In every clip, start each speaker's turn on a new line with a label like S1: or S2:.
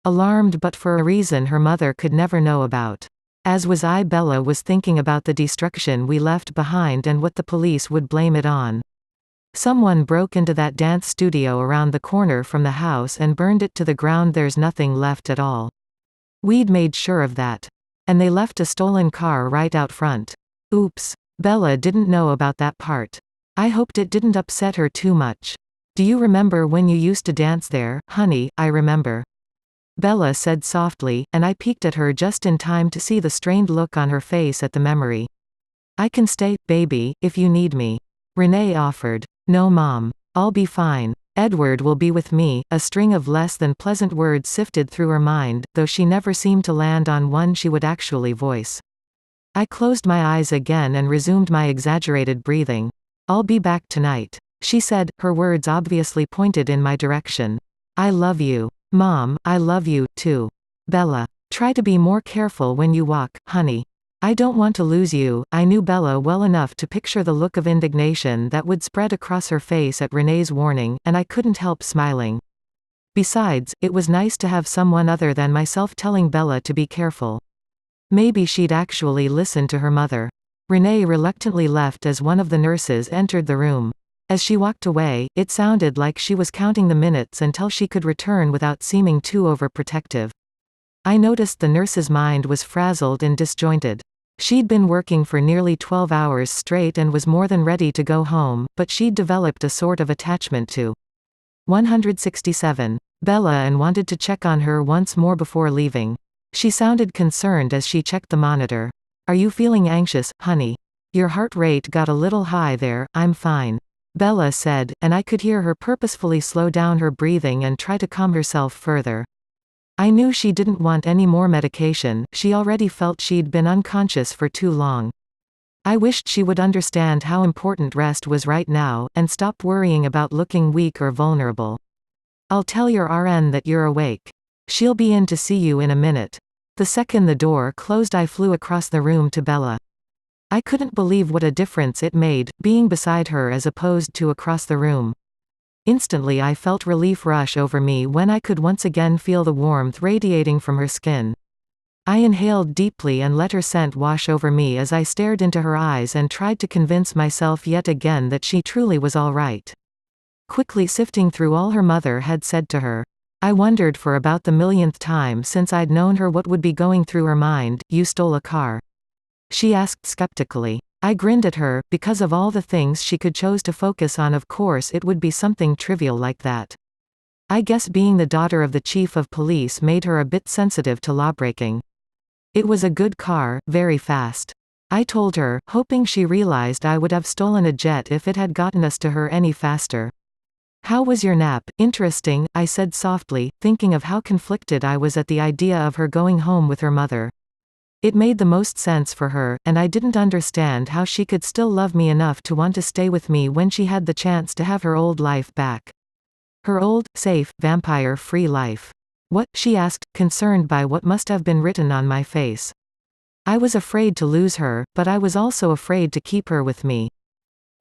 S1: alarmed but for a reason her mother could never know about. As was I. Bella was thinking about the destruction we left behind and what the police would blame it on. Someone broke into that dance studio around the corner from the house and burned it to the ground. There's nothing left at all. We'd made sure of that. And they left a stolen car right out front. Oops. Bella didn't know about that part. I hoped it didn't upset her too much. Do you remember when you used to dance there, honey? I remember. Bella said softly, and I peeked at her just in time to see the strained look on her face at the memory. I can stay, baby, if you need me. Renee offered. No, Mom. I'll be fine. Edward will be with me. A string of less than pleasant words sifted through her mind, though she never seemed to land on one she would actually voice. I closed my eyes again and resumed my exaggerated breathing. I'll be back tonight, she said, her words obviously pointed in my direction. I love you. Mom, I love you, too. Bella. Try to be more careful when you walk, honey. I don't want to lose you. I knew Bella well enough to picture the look of indignation that would spread across her face at Renee's warning, and I couldn't help smiling. Besides, it was nice to have someone other than myself telling Bella to be careful. Maybe she'd actually listen to her mother. Renee reluctantly left as one of the nurses entered the room. As she walked away, it sounded like she was counting the minutes until she could return without seeming too overprotective. I noticed the nurse's mind was frazzled and disjointed. She'd been working for nearly 12 hours straight and was more than ready to go home, but she'd developed a sort of attachment to 167. Bella and wanted to check on her once more before leaving. She sounded concerned as she checked the monitor. Are you feeling anxious, honey? Your heart rate got a little high there. I'm fine. Bella said, and I could hear her purposefully slow down her breathing and try to calm herself further. I knew she didn't want any more medication. She already felt she'd been unconscious for too long. I wished she would understand how important rest was right now, and stop worrying about looking weak or vulnerable. I'll tell your RN that you're awake. She'll be in to see you in a minute. The second the door closed, I flew across the room to Bella. I couldn't believe what a difference it made, being beside her as opposed to across the room. Instantly I felt relief rush over me when I could once again feel the warmth radiating from her skin. I inhaled deeply and let her scent wash over me as I stared into her eyes and tried to convince myself yet again that she truly was all right. Quickly sifting through all her mother had said to her, I wondered for about the millionth time since I'd known her what would be going through her mind. You stole a car? She asked skeptically. I grinned at her. Because of all the things she could choose to focus on, of course it would be something trivial like that. I guess being the daughter of the chief of police made her a bit sensitive to lawbreaking. It was a good car, very fast. I told her, hoping she realized I would have stolen a jet if it had gotten us to her any faster. How was your nap? Interesting, I said softly, thinking of how conflicted I was at the idea of her going home with her mother. It made the most sense for her, and I didn't understand how she could still love me enough to want to stay with me when she had the chance to have her old life back. Her old, safe, vampire-free life. What? She asked, concerned by what must have been written on my face. I was afraid to lose her, but I was also afraid to keep her with me.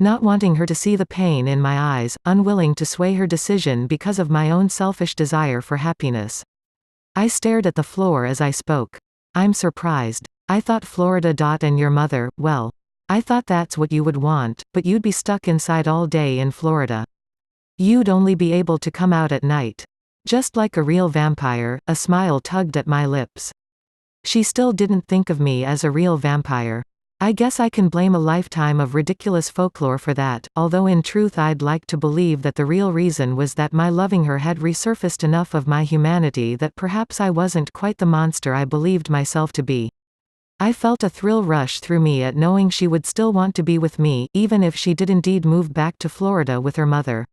S1: Not wanting her to see the pain in my eyes, unwilling to sway her decision because of my own selfish desire for happiness. I stared at the floor as I spoke. I'm surprised. I thought Florida. And your mother, well, I thought that's what you would want, but you'd be stuck inside all day in Florida. You'd only be able to come out at night. Just like a real vampire. A smile tugged at my lips. She still didn't think of me as a real vampire. I guess I can blame a lifetime of ridiculous folklore for that, although in truth I'd like to believe that the real reason was that my loving her had resurfaced enough of my humanity that perhaps I wasn't quite the monster I believed myself to be. I felt a thrill rush through me at knowing she would still want to be with me, even if she did indeed move back to Florida with her mother.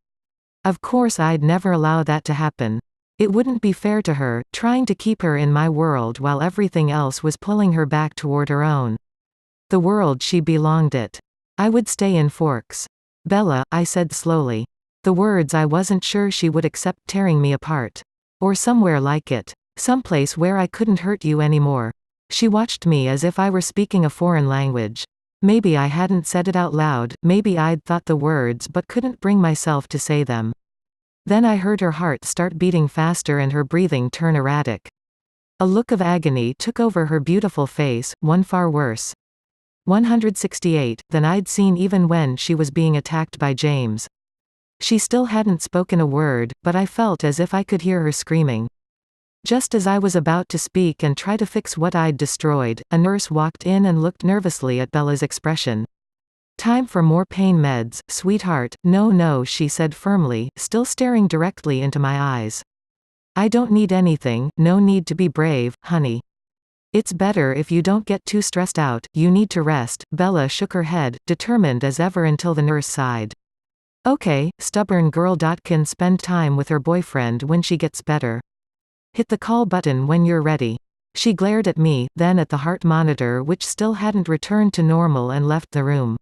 S1: Of course I'd never allow that to happen. It wouldn't be fair to her, trying to keep her in my world while everything else was pulling her back toward her own. The world she belonged it. I would stay in Forks. Bella, I said slowly. The words I wasn't sure she would accept, tearing me apart. Or somewhere like it. Someplace where I couldn't hurt you anymore. She watched me as if I were speaking a foreign language. Maybe I hadn't said it out loud, maybe I'd thought the words but couldn't bring myself to say them. Then I heard her heart start beating faster and her breathing turn erratic. A look of agony took over her beautiful face, one far worse. 168 than I'd seen even when she was being attacked by James. She still hadn't spoken a word, but I felt as if I could hear her screaming. Just as I was about to speak and try to fix what I'd destroyed, a nurse walked in and looked nervously at Bella's expression. "Time for more pain meds, sweetheart." "No, no," she said firmly, still staring directly into my eyes. "I don't need anything, no need to be brave, honey. It's better if you don't get too stressed out, you need to rest." Bella shook her head, determined as ever until the nurse sighed. "Okay, stubborn girl. Can spend time with her boyfriend when she gets better. Hit the call button when you're ready." She glared at me, then at the heart monitor which still hadn't returned to normal and left the room.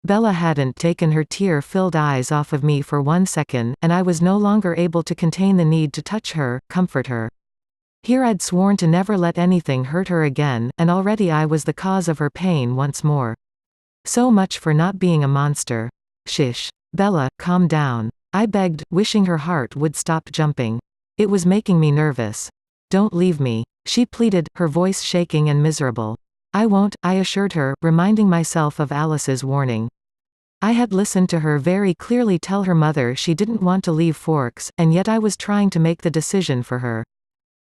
S1: Bella hadn't taken her tear-filled eyes off of me for 1 second, and I was no longer able to contain the need to touch her, comfort her. Here I'd sworn to never let anything hurt her again, and already I was the cause of her pain once more. So much for not being a monster. "Shish. Bella, calm down," I begged, wishing her heart would stop jumping. It was making me nervous. "Don't leave me," she pleaded, her voice shaking and miserable. "I won't," I assured her, reminding myself of Alice's warning. I had listened to her very clearly tell her mother she didn't want to leave Forks, and yet I was trying to make the decision for her.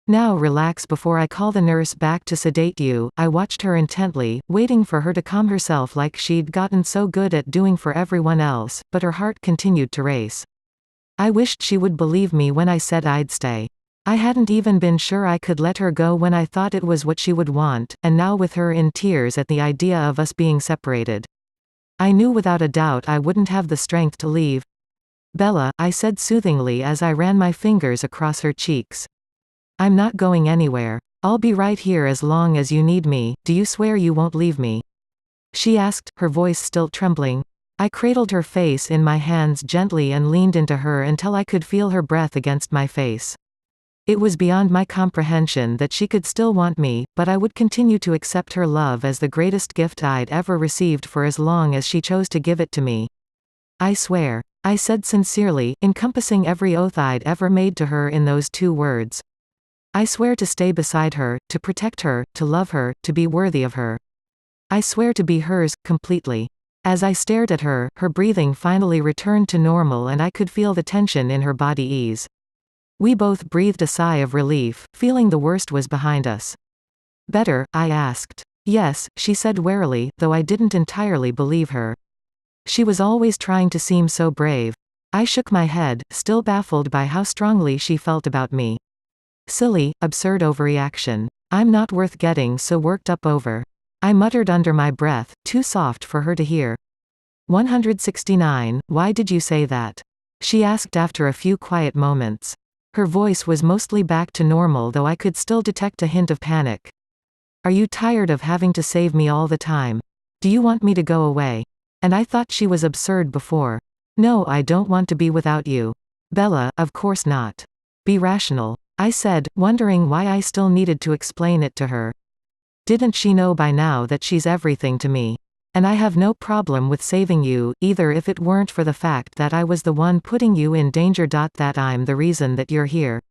S1: "Now relax before I call the nurse back to sedate you." I watched her intently, waiting for her to calm herself like she'd gotten so good at doing for everyone else, but her heart continued to race. I wished she would believe me when I said I'd stay. I hadn't even been sure I could let her go when I thought it was what she would want, and now with her in tears at the idea of us being separated, I knew without a doubt I wouldn't have the strength to leave. "Bella," I said soothingly as I ran my fingers across her cheeks. "I'm not going anywhere. I'll be right here as long as you need me. Do you swear you won't leave me?" she asked, her voice still trembling. I cradled her face in my hands gently and leaned into her until I could feel her breath against my face. It was beyond my comprehension that she could still want me, but I would continue to accept her love as the greatest gift I'd ever received for as long as she chose to give it to me. "I swear," I said sincerely, encompassing every oath I'd ever made to her in those 2 words. "I swear to stay beside her, to protect her, to love her, to be worthy of her. I swear to be hers, completely." As I stared at her, her breathing finally returned to normal and I could feel the tension in her body ease. We both breathed a sigh of relief, feeling the worst was behind us. "Better?" I asked. "Yes," she said warily, though I didn't entirely believe her. She was always trying to seem so brave. I shook my head, still baffled by how strongly she felt about me. "Silly, absurd overreaction. I'm not worth getting so worked up over," I muttered under my breath, too soft for her to hear. 169, "Why did you say that?" she asked after a few quiet moments. Her voice was mostly back to normal, though I could still detect a hint of panic. "Are you tired of having to save me all the time? Do you want me to go away?" And I thought she was absurd before. "No, I don't want to be without you." "Bella, of course not. Be rational," I said, wondering why I still needed to explain it to her. Didn't she know by now that she's everything to me? And I have no problem with saving you, either, if it weren't for the fact that I was the one putting you in danger. That I'm the reason that you're here.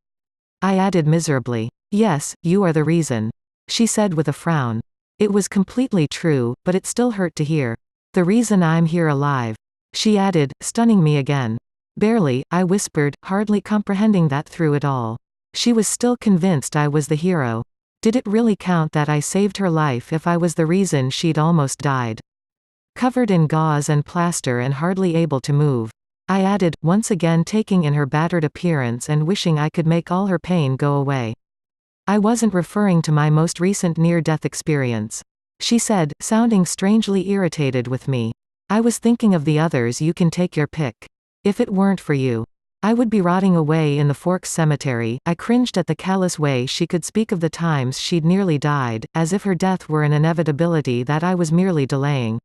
S1: I added miserably. "Yes, you are the reason," she said with a frown. It was completely true, but it still hurt to hear. "The reason I'm here alive," she added, stunning me again. "Barely," I whispered, hardly comprehending that through it all, she was still convinced I was the hero. Did it really count that I saved her life if I was the reason she'd almost died? Covered in gauze and plaster and hardly able to move, I added, once again taking in her battered appearance and wishing I could make all her pain go away. "I wasn't referring to my most recent near-death experience," she said, sounding strangely irritated with me. "I was thinking of the others. You can take your pick. If it weren't for you, I would be rotting away in the Forks cemetery." I cringed at the callous way she could speak of the times she'd nearly died, as if her death were an inevitability that I was merely delaying.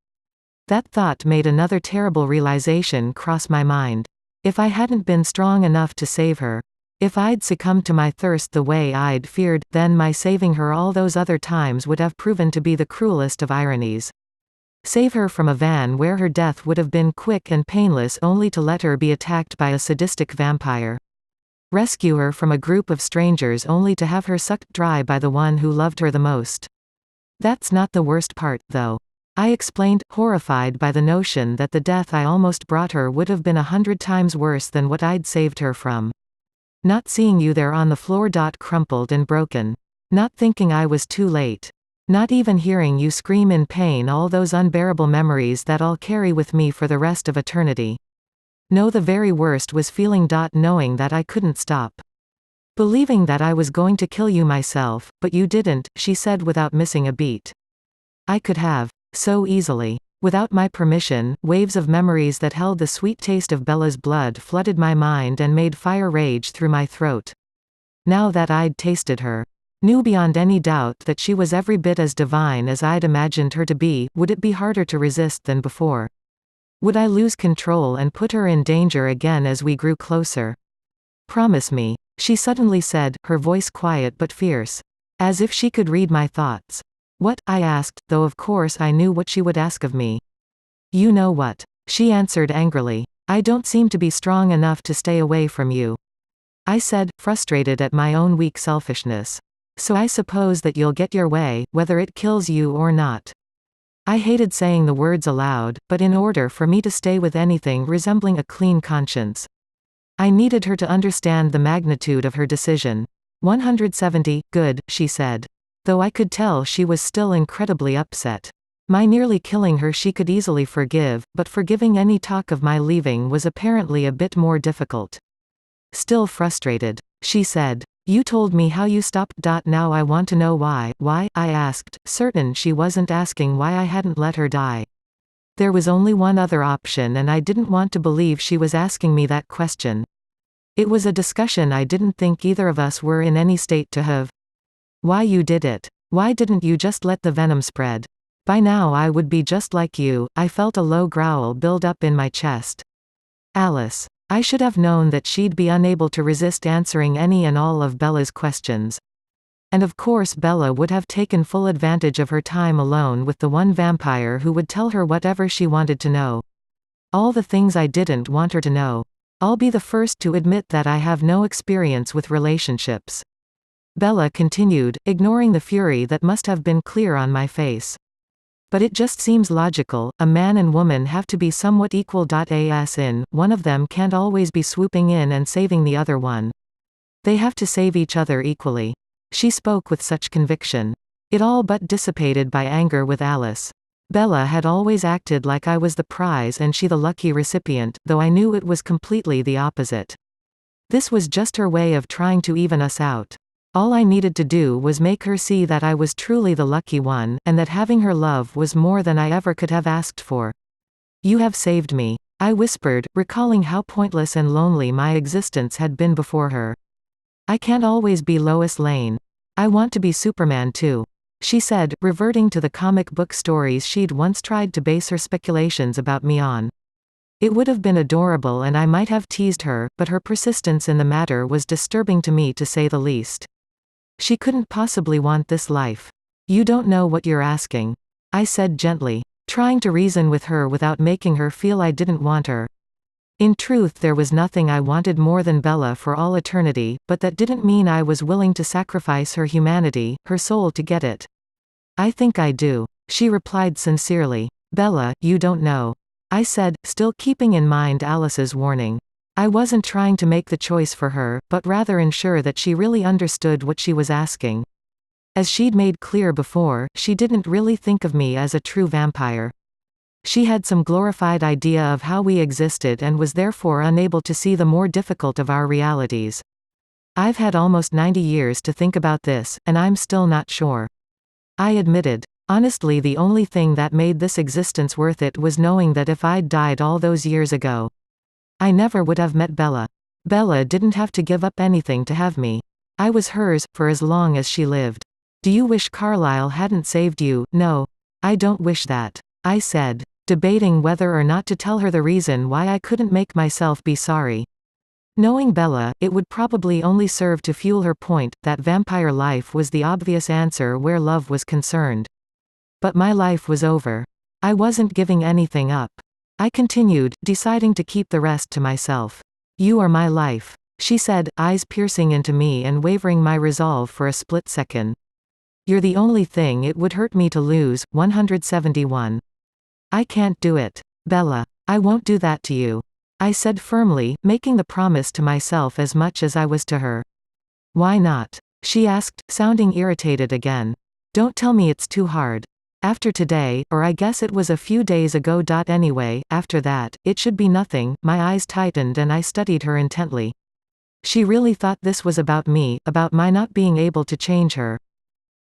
S1: That thought made another terrible realization cross my mind. If I hadn't been strong enough to save her, if I'd succumbed to my thirst the way I'd feared, then my saving her all those other times would have proven to be the cruelest of ironies. Save her from a van where her death would have been quick and painless only to let her be attacked by a sadistic vampire. Rescue her from a group of strangers only to have her sucked dry by the one who loved her the most. That's not the worst part, though. I explained, horrified by the notion that the death I almost brought her would have been 100 times worse than what I'd saved her from. Not seeing you there on the floor. Crumpled and broken. Not thinking I was too late. Not even hearing you scream in pain. All those unbearable memories that I'll carry with me for the rest of eternity. No, the very worst was feeling. Knowing that I couldn't stop. Believing that I was going to kill you myself, but you didn't, she said without missing a beat. I could have. So easily. Without my permission, waves of memories that held the sweet taste of Bella's blood flooded my mind and made fire rage through my throat. Now that I'd tasted her, knew beyond any doubt that she was every bit as divine as I'd imagined her to be, would it be harder to resist than before? Would I lose control and put her in danger again as we grew closer? Promise me, she suddenly said, her voice quiet but fierce. As if she could read my thoughts. What? I asked, though of course I knew what she would ask of me. You know what? She answered angrily. I don't seem to be strong enough to stay away from you. I said, frustrated at my own weak selfishness. So I suppose that you'll get your way, whether it kills you or not. I hated saying the words aloud, but in order for me to stay with anything resembling a clean conscience, I needed her to understand the magnitude of her decision. 170, good, she said. Though I could tell she was still incredibly upset. My nearly killing her she could easily forgive, but forgiving any talk of my leaving was apparently a bit more difficult. Still frustrated, she said, you told me how you stopped. Now I want to know why. Why? I asked, certain she wasn't asking why I hadn't let her die. There was only one other option and I didn't want to believe she was asking me that question. It was a discussion I didn't think either of us were in any state to have. Why you did it. Why didn't you just let the venom spread? By now I would be just like you. I felt a low growl build up in my chest. Alice. I should have known that she'd be unable to resist answering any and all of Bella's questions. And of course Bella would have taken full advantage of her time alone with the one vampire who would tell her whatever she wanted to know. All the things I didn't want her to know. I'll be the first to admit that I have no experience with relationships. Bella continued, ignoring the fury that must have been clear on my face. But it just seems logical, a man and woman have to be somewhat equal. As in, one of them can't always be swooping in and saving the other one. They have to save each other equally. She spoke with such conviction. It all but dissipated by anger with Alice. Bella had always acted like I was the prize and she the lucky recipient, though I knew it was completely the opposite. This was just her way of trying to even us out. All I needed to do was make her see that I was truly the lucky one, and that having her love was more than I ever could have asked for. You have saved me, I whispered, recalling how pointless and lonely my existence had been before her. I can't always be Lois Lane. I want to be Superman too, she said, reverting to the comic book stories she'd once tried to base her speculations about me on. It would have been adorable and I might have teased her, but her persistence in the matter was disturbing to me to say the least. She couldn't possibly want this life. You don't know what you're asking, I said gently, trying to reason with her without making her feel I didn't want her. In truth, there was nothing I wanted more than Bella for all eternity, but that didn't mean I was willing to sacrifice her humanity, her soul to get it. I think I do, she replied sincerely. Bella, you don't know, I said, still keeping in mind Alice's warning. I wasn't trying to make the choice for her, but rather ensure that she really understood what she was asking. As she'd made clear before, she didn't really think of me as a true vampire. She had some glorified idea of how we existed and was therefore unable to see the more difficult of our realities. I've had almost 90 years to think about this, and I'm still not sure, I admitted. Honestly, the only thing that made this existence worth it was knowing that if I'd died all those years ago, I never would have met Bella. Bella didn't have to give up anything to have me. I was hers, for as long as she lived. Do you wish Carlyle hadn't saved you? No. I don't wish that, I said, debating whether or not to tell her the reason why I couldn't make myself be sorry. Knowing Bella, it would probably only serve to fuel her point, that vampire life was the obvious answer where love was concerned. But my life was over. I wasn't giving anything up. I continued, deciding to keep the rest to myself. You are my life, she said, eyes piercing into me and wavering my resolve for a split second. You're the only thing it would hurt me to lose. 171. I can't do it. Bella. I won't do that to you, I said firmly, making the promise to myself as much as I was to her. Why not? She asked, sounding irritated again. Don't tell me it's too hard. After today, or I guess it was a few days ago. Anyway, after that, it should be nothing. My eyes tightened and I studied her intently. She really thought this was about me, about my not being able to change her.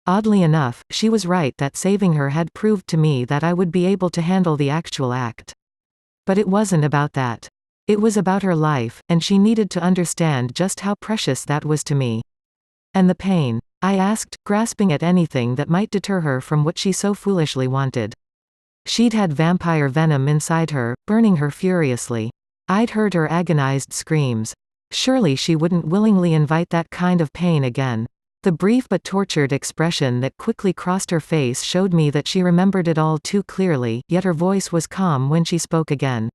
S1: Oddly enough, she was right that saving her had proved to me that I would be able to handle the actual act. But it wasn't about that. It was about her life, and she needed to understand just how precious that was to me. And the pain? I asked, grasping at anything that might deter her from what she so foolishly wanted. She'd had vampire venom inside her, burning her furiously. I'd heard her agonized screams. Surely she wouldn't willingly invite that kind of pain again. The brief but tortured expression that quickly crossed her face showed me that she remembered it all too clearly, yet her voice was calm when she spoke again.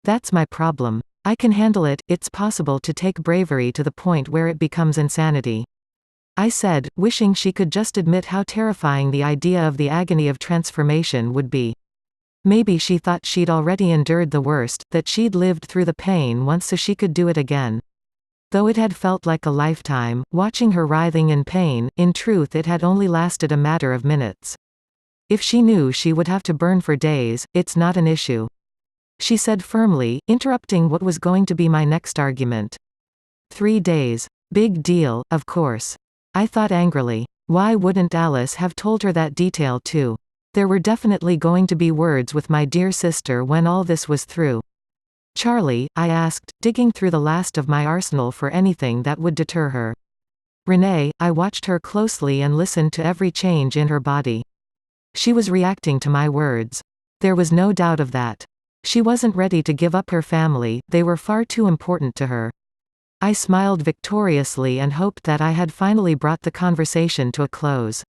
S1: That's my problem. I can handle it. It's possible to take bravery to the point where it becomes insanity, I said, wishing she could just admit how terrifying the idea of the agony of transformation would be. Maybe she thought she'd already endured the worst, that she'd lived through the pain once so she could do it again. Though it had felt like a lifetime, watching her writhing in pain, in truth it had only lasted a matter of minutes. If she knew she would have to burn for days, it's not an issue, she said firmly, interrupting what was going to be my next argument. 3 days. Big deal, of course, I thought angrily. Why wouldn't Alice have told her that detail too? There were definitely going to be words with my dear sister when all this was through. Charlie, I asked, digging through the last of my arsenal for anything that would deter her. Renee, I watched her closely and listened to every change in her body. She was reacting to my words. There was no doubt of that. She wasn't ready to give up her family, they were far too important to her. I smiled victoriously and hoped that I had finally brought the conversation to a close.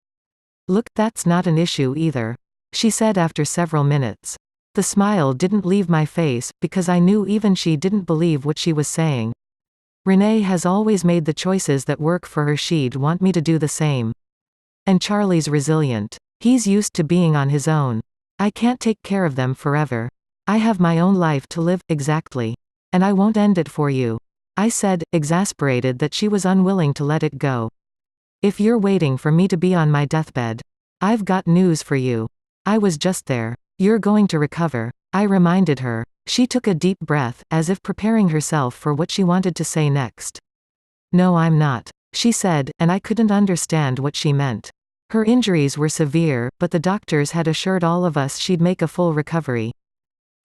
S1: Look, that's not an issue either, she said after several minutes. The smile didn't leave my face, because I knew even she didn't believe what she was saying. Renee has always made the choices that work for her. She'd want me to do the same. And Charlie's resilient. He's used to being on his own. I can't take care of them forever. I have my own life to live. Exactly. And I won't end it for you, I said, exasperated that she was unwilling to let it go. If you're waiting for me to be on my deathbed, I've got news for you. I was just there. You're going to recover, I reminded her. She took a deep breath, as if preparing herself for what she wanted to say next. No, I'm not, she said, and I couldn't understand what she meant. Her injuries were severe, but the doctors had assured all of us she'd make a full recovery.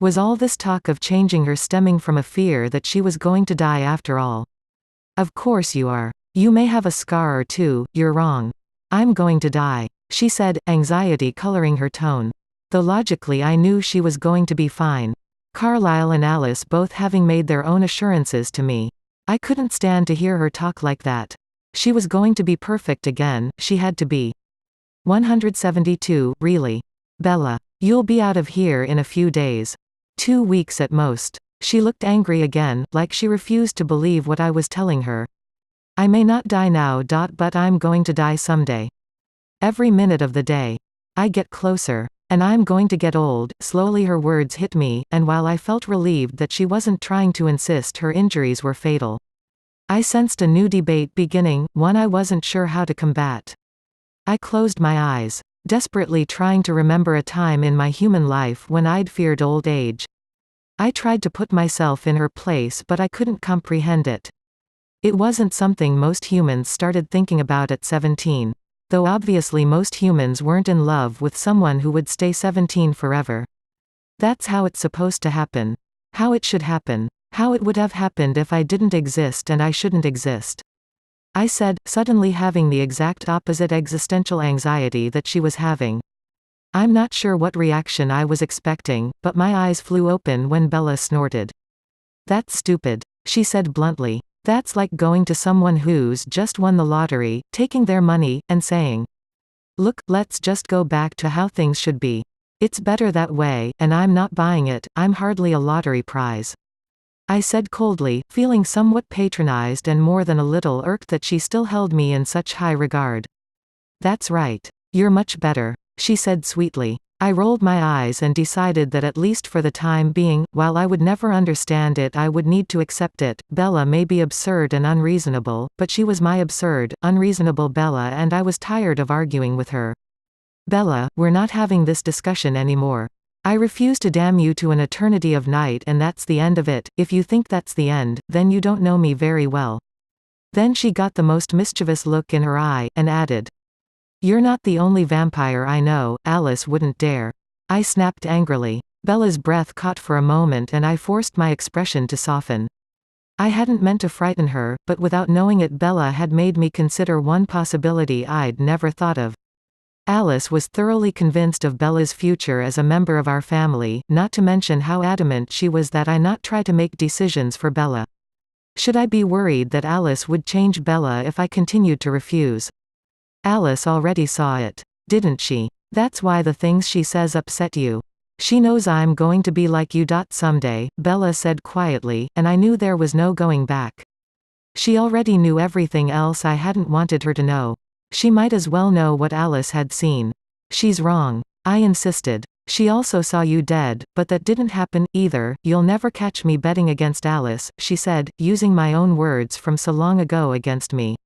S1: Was all this talk of changing her stemming from a fear that she was going to die after all? Of course you are. You may have a scar or two, you're wrong. I'm going to die, she said, anxiety coloring her tone. Though logically I knew she was going to be fine. Carlisle and Alice both having made their own assurances to me. I couldn't stand to hear her talk like that. She was going to be perfect again, she had to be. 172, really? Bella. You'll be out of here in a few days. 2 weeks at most. She looked angry again, like she refused to believe what I was telling her. I may not die now. But I'm going to die someday. Every minute of the day. I get closer. And I'm going to get old. Slowly her words hit me, and while I felt relieved that she wasn't trying to insist her injuries were fatal, I sensed a new debate beginning, one I wasn't sure how to combat. I closed my eyes, desperately trying to remember a time in my human life when I'd feared old age. I tried to put myself in her place, but I couldn't comprehend it. It wasn't something most humans started thinking about at 17. Though obviously most humans weren't in love with someone who would stay 17 forever. That's how it's supposed to happen. How it should happen. How it would have happened if I didn't exist and I shouldn't exist. I said, suddenly having the exact opposite existential anxiety that she was having. I'm not sure what reaction I was expecting, but my eyes flew open when Bella snorted. That's stupid, she said bluntly. That's like going to someone who's just won the lottery, taking their money, and saying, look, let's just go back to how things should be. It's better that way, and I'm not buying it, I'm hardly a lottery prize. I said coldly, feeling somewhat patronized and more than a little irked that she still held me in such high regard. That's right. You're much better, she said sweetly. I rolled my eyes and decided that at least for the time being, while I would never understand it, I would need to accept it. Bella may be absurd and unreasonable, but she was my absurd, unreasonable Bella, and I was tired of arguing with her. Bella, we're not having this discussion anymore. I refuse to damn you to an eternity of night, and that's the end of it. If you think that's the end, then you don't know me very well. Then she got the most mischievous look in her eye, and added, You're not the only vampire I know, Alice wouldn't dare. I snapped angrily. Bella's breath caught for a moment and I forced my expression to soften. I hadn't meant to frighten her, but without knowing it, Bella had made me consider one possibility I'd never thought of. Alice was thoroughly convinced of Bella's future as a member of our family, not to mention how adamant she was that I not try to make decisions for Bella. Should I be worried that Alice would change Bella if I continued to refuse? Alice already saw it, didn't she? That's why the things she says upset you. She knows I'm going to be like you. Someday, Bella said quietly, and I knew there was no going back. She already knew everything else I hadn't wanted her to know. She might as well know what Alice had seen. She's wrong, I insisted. She also saw you dead, but that didn't happen, either. You'll never catch me betting against Alice, she said, using my own words from so long ago against me.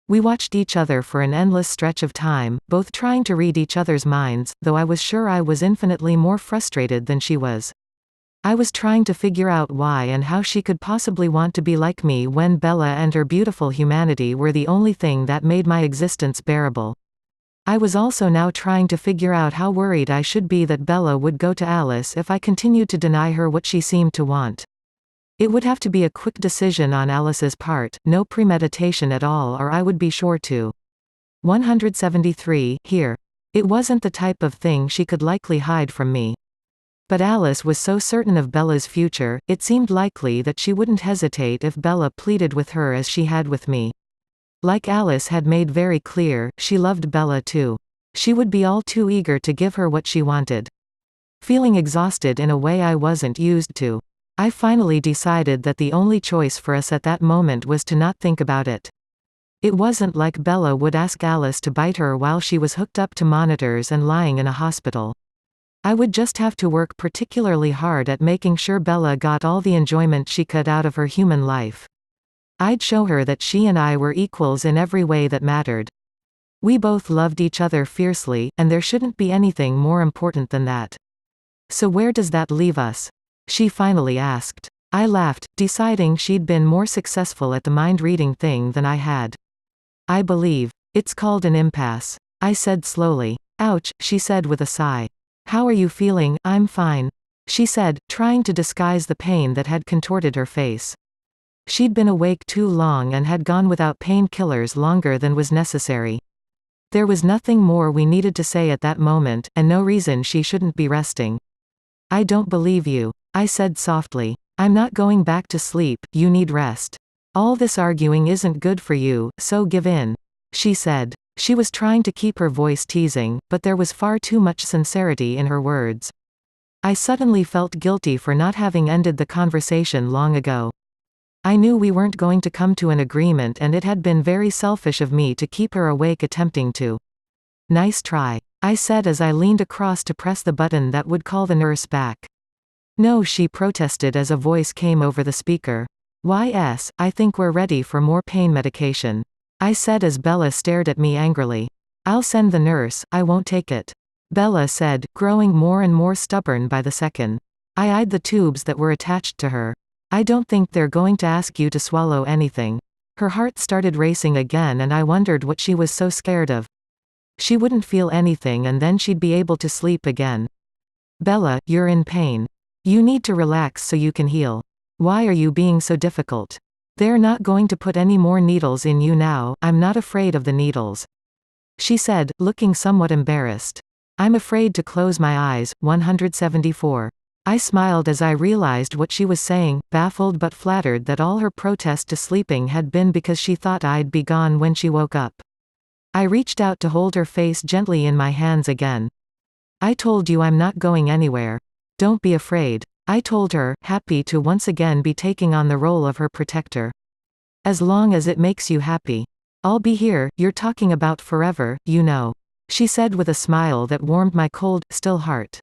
S1: We watched each other for an endless stretch of time, both trying to read each other's minds, though I was sure I was infinitely more frustrated than she was. I was trying to figure out why and how she could possibly want to be like me when Bella and her beautiful humanity were the only thing that made my existence bearable. I was also now trying to figure out how worried I should be that Bella would go to Alice if I continued to deny her what she seemed to want. It would have to be a quick decision on Alice's part, no premeditation at all, or I would be sure to. 173, here. It wasn't the type of thing she could likely hide from me. But Alice was so certain of Bella's future, it seemed likely that she wouldn't hesitate if Bella pleaded with her as she had with me. Like Alice had made very clear, she loved Bella too. She would be all too eager to give her what she wanted. Feeling exhausted in a way I wasn't used to, I finally decided that the only choice for us at that moment was to not think about it. It wasn't like Bella would ask Alice to bite her while she was hooked up to monitors and lying in a hospital. I would just have to work particularly hard at making sure Bella got all the enjoyment she could out of her human life. I'd show her that she and I were equals in every way that mattered. We both loved each other fiercely, and there shouldn't be anything more important than that. So where does that leave us? She finally asked. I laughed, deciding she'd been more successful at the mind-reading thing than I had. I believe it's called an impasse, I said slowly. Ouch, she said with a sigh. How are you feeling? I'm fine, she said, trying to disguise the pain that had contorted her face. She'd been awake too long and had gone without painkillers longer than was necessary. There was nothing more we needed to say at that moment, and no reason she shouldn't be resting. I don't believe you, I said softly. I'm not going back to sleep, you need rest. All this arguing isn't good for you, so give in, she said. She was trying to keep her voice teasing, but there was far too much sincerity in her words. I suddenly felt guilty for not having ended the conversation long ago. I knew we weren't going to come to an agreement, and it had been very selfish of me to keep her awake attempting to. Nice try, I said as I leaned across to press the button that would call the nurse back. No, she protested as a voice came over the speaker. I think we're ready for more pain medication, I said as Bella stared at me angrily. I'll send the nurse, I won't take it, Bella said, growing more and more stubborn by the second. I eyed the tubes that were attached to her. I don't think they're going to ask you to swallow anything. Her heart started racing again and I wondered what she was so scared of. She wouldn't feel anything and then she'd be able to sleep again. Bella, you're in pain. You need to relax so you can heal. Why are you being so difficult? They're not going to put any more needles in you now, I'm not afraid of the needles, she said, looking somewhat embarrassed. I'm afraid to close my eyes. 174. I smiled as I realized what she was saying, baffled but flattered that all her protest to sleeping had been because she thought I'd be gone when she woke up. I reached out to hold her face gently in my hands again. I told you I'm not going anywhere. Don't be afraid. I told her, happy to once again be taking on the role of her protector. As long as it makes you happy. I'll be here, you're talking about forever, you know. She said with a smile that warmed my cold, still heart.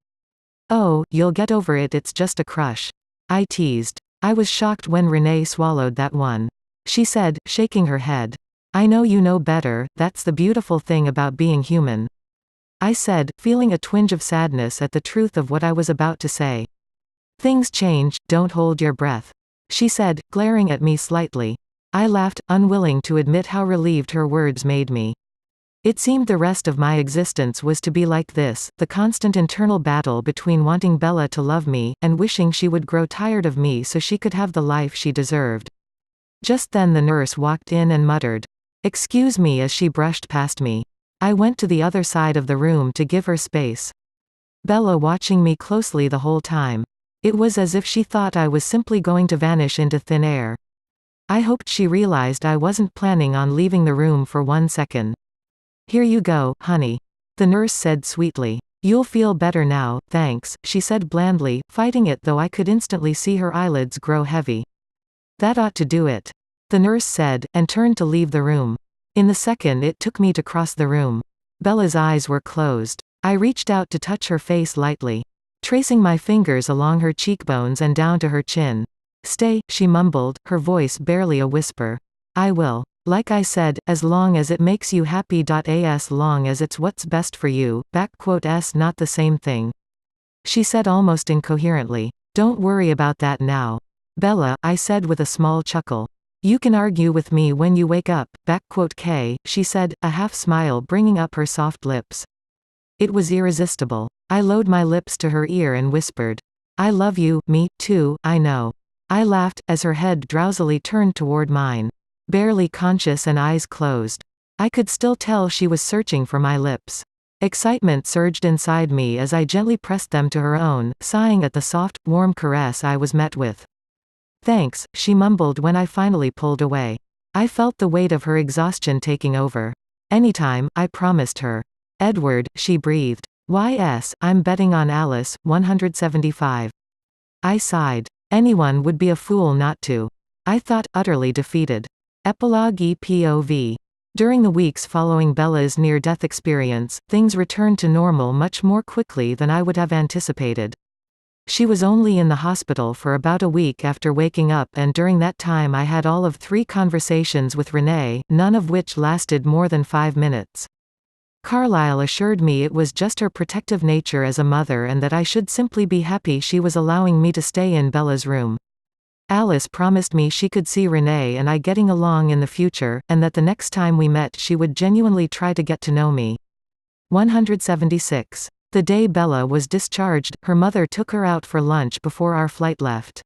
S1: Oh, you'll get over it, it's just a crush. I teased. I was shocked when Renee swallowed that one. She said, shaking her head. I know you know better, that's the beautiful thing about being human. I said, feeling a twinge of sadness at the truth of what I was about to say. Things change, don't hold your breath. She said, glaring at me slightly. I laughed, unwilling to admit how relieved her words made me. It seemed the rest of my existence was to be like this, the constant internal battle between wanting Bella to love me, and wishing she would grow tired of me so she could have the life she deserved. Just then the nurse walked in and muttered, "Excuse me," as she brushed past me. I went to the other side of the room to give her space. Bella watching me closely the whole time. It was as if she thought I was simply going to vanish into thin air. I hoped she realized I wasn't planning on leaving the room for 1 second. Here you go, honey. The nurse said sweetly. You'll feel better now, thanks, she said blandly, fighting it though I could instantly see her eyelids grow heavy. That ought to do it. The nurse said, and turned to leave the room. In the second it took me to cross the room. Bella's eyes were closed. I reached out to touch her face lightly, tracing my fingers along her cheekbones and down to her chin. Stay, she mumbled, her voice barely a whisper. I will. Like I said, as long as it makes you happy. As long as it's what's best for you, s not the same thing. She said almost incoherently. Don't worry about that now. Bella, I said with a small chuckle. You can argue with me when you wake up, K, she said, a half smile bringing up her soft lips. It was irresistible. I lowered my lips to her ear and whispered. I love you, me, too, I know. I laughed, as her head drowsily turned toward mine. Barely conscious and eyes closed. I could still tell she was searching for my lips. Excitement surged inside me as I gently pressed them to her own, sighing at the soft, warm caress I was met with. Thanks, she mumbled when I finally pulled away. I felt the weight of her exhaustion taking over. Anytime, I promised her. Edward, she breathed. I'm betting on Alice, 175. I sighed. Anyone would be a fool not to. I thought, utterly defeated. Epilogue EPOV. During the weeks following Bella's near-death experience, things returned to normal much more quickly than I would have anticipated. She was only in the hospital for about a week after waking up, and during that time I had all of 3 conversations with Renee, none of which lasted more than 5 minutes. Carlyle assured me it was just her protective nature as a mother and that I should simply be happy she was allowing me to stay in Bella's room. Alice promised me she could see Renee and I getting along in the future, and that the next time we met she would genuinely try to get to know me. 176. The day Bella was discharged, her mother took her out for lunch before our flight left.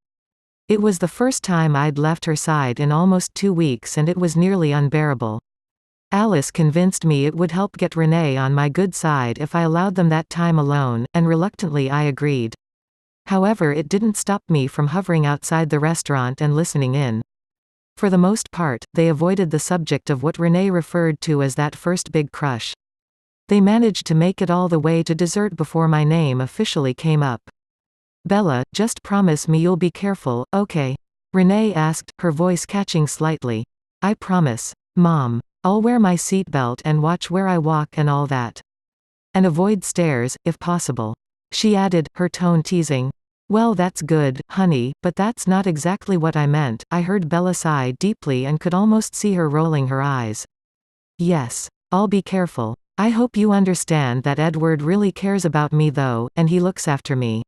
S1: It was the first time I'd left her side in almost 2 weeks and it was nearly unbearable. Alice convinced me it would help get Renee on my good side if I allowed them that time alone, and reluctantly I agreed. However, it didn't stop me from hovering outside the restaurant and listening in. For the most part, they avoided the subject of what Renee referred to as that first big crush. They managed to make it all the way to dessert before my name officially came up. Bella, just promise me you'll be careful, okay? Renee asked, her voice catching slightly. I promise. Mom. I'll wear my seatbelt and watch where I walk and all that. And avoid stairs, if possible. She added, her tone teasing. Well, that's good, honey, but that's not exactly what I meant. I heard Bella sigh deeply and could almost see her rolling her eyes. Yes. I'll be careful. I hope you understand that Edward really cares about me though, and he looks after me.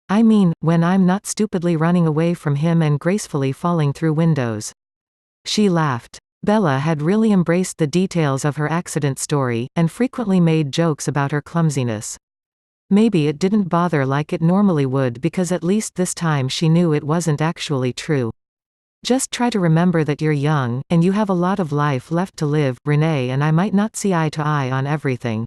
S1: I mean, when I'm not stupidly running away from him and gracefully falling through windows. She laughed. Bella had really embraced the details of her accident story, and frequently made jokes about her clumsiness. Maybe it didn't bother like it normally would because at least this time she knew it wasn't actually true. Just try to remember that you're young, and you have a lot of life left to live. Renee and I might not see eye to eye on everything.